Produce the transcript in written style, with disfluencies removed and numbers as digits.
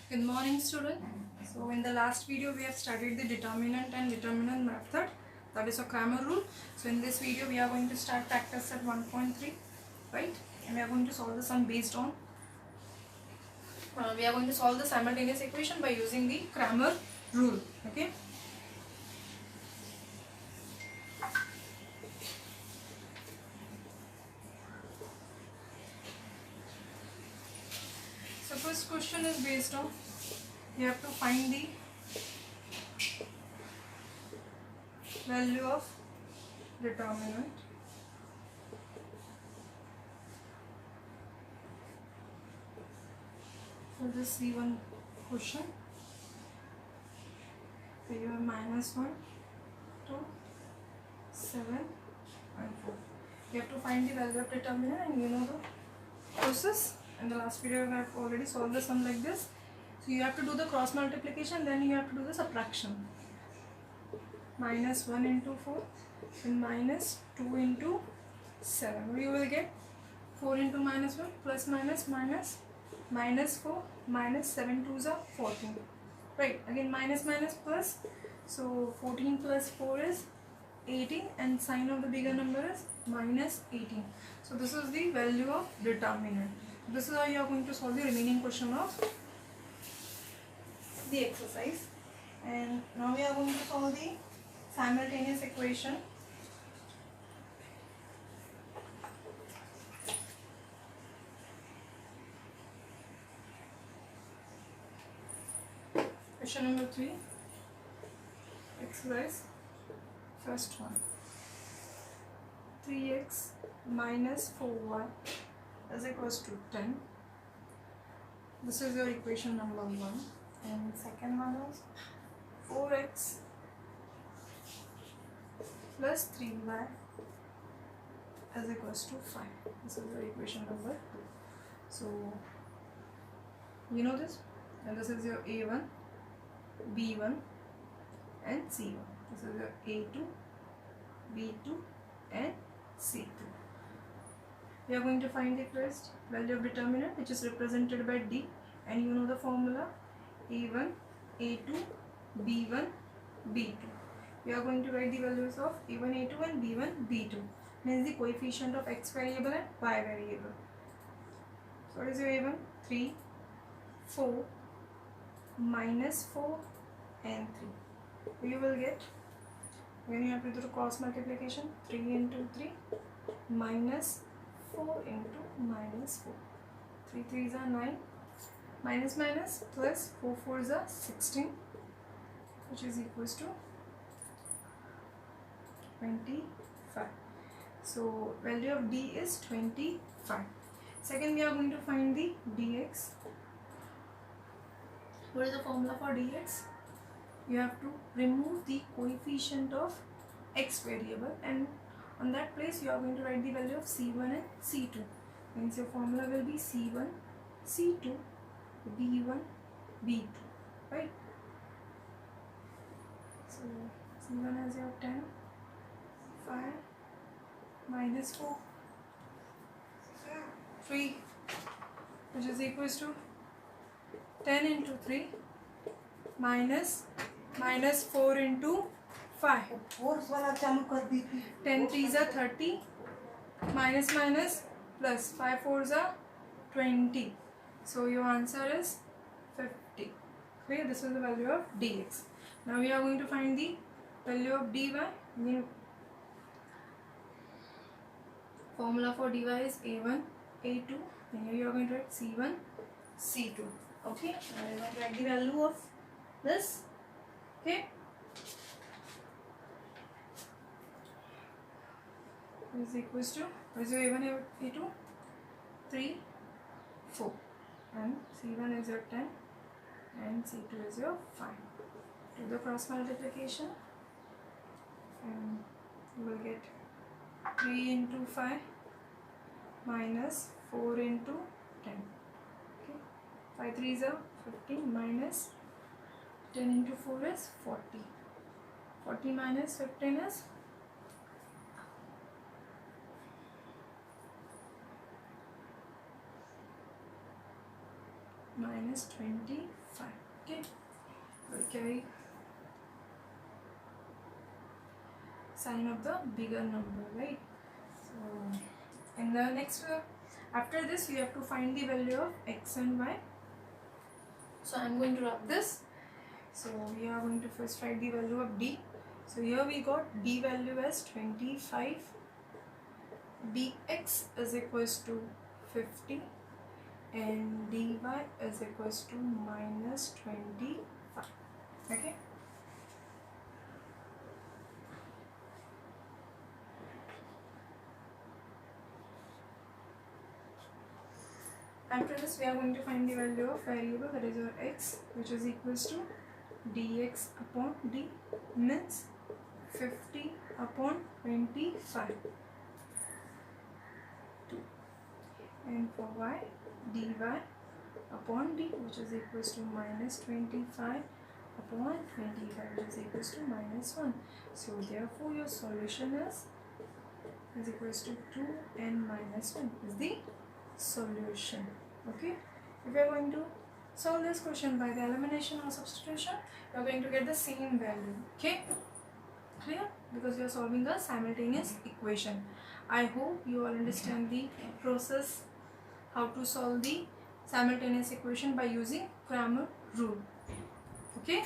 Good morning, student. So in the last video we have studied the determinant and determinant method, that is a grammar rule. So in this video we are going to start practice set 1.3, right? And we are going to solve the sum based on we are going to solve the simultaneous equation by using the grammar rule. Okay. So first question is based on, you have to find the value of determinant for this C1 question. So you have -1, 2, 7 and 4. You have to find the value of determinant and you know the process. In the last video I have already solved the sum like this. So you have to do the cross multiplication, then you have to do the subtraction. -1 into 4 and -2 into 7. What you will get? 4 into -1 plus minus minus -4 -7 2s are 14. Right, again minus plus. So 14 plus 4 is 18 and sign of the bigger number is -18. So this is the value of determinant. This is how you are going to solve the remaining question of the exercise. And now we are going to solve the simultaneous equation. Question number 3, exercise first one. 3x minus 4y is equals to 10. This is your equation number 1. And second one is 4x plus 3y is equals to 5. This is your equation number 2. So you know this, and this is your A1, B1 and C1. This is your A2, B2 and C2. We are going to find the first value of determinant, which is represented by D, and you know the formula A1, A2, B1, B2. We are going to write the values of A1, A2 and B1, B2. Means the coefficient of X variable and Y variable. So what is your A1? 3, 4, -4 and 3. You will get, when you have to do the cross multiplication, 3 into 3 minus 4 into -4. 3 3s are 9, minus minus plus 4 4s are 16, which is equals to 25. So value of D is 25. Second, we are going to find the dx. What is the formula for dx? You have to remove the coefficient of x variable, and on that place you are going to write the value of C1 and C2. Means your formula will be C1, C2, B1, B2, right? So C1 has your 10, 5, -4, 3, which is equals to 10 into 3 minus -4 into 5. 10 3s are 30, minus minus plus 5 4s are 20. So your answer is 50. Okay, this is the value of dx. Now we are going to find the value of dy. Formula for dy is a1, a2, and here you are going to write c1, c2. Okay, I will write the value of this. Okay, is equals to, what is your a1, a2? 3, 4, and c1 is your 10 and c2 is your 5. Do the cross multiplication and you will get 3 into 5 minus 4 into 10. Okay, 5 3s are 15 minus 10 into 4 is 40. 40 minus 15 is -25. Okay, we'll carry sign of the bigger number, right? So in the next after this we have to find the value of x and y. So I'm going to rub this. So we are going to first write the value of d. So here we got d value as 25, dx is equals to 50 and dy is equals to minus 25. Okay. After this we are going to find the value of variable, that is your x, which is equals to dx upon d means 50 upon 25. And for y, dy upon d, which is equals to minus 25 upon 25, which is equals to minus 1. So therefore your solution is equals to 2 and minus 1 is the solution. Okay, if you are going to solve this question by the elimination or substitution, you are going to get the same value. Okay, clear? Because you are solving a simultaneous equation. I hope you all understand the process how to solve the simultaneous equation by using grammar rule. Okay.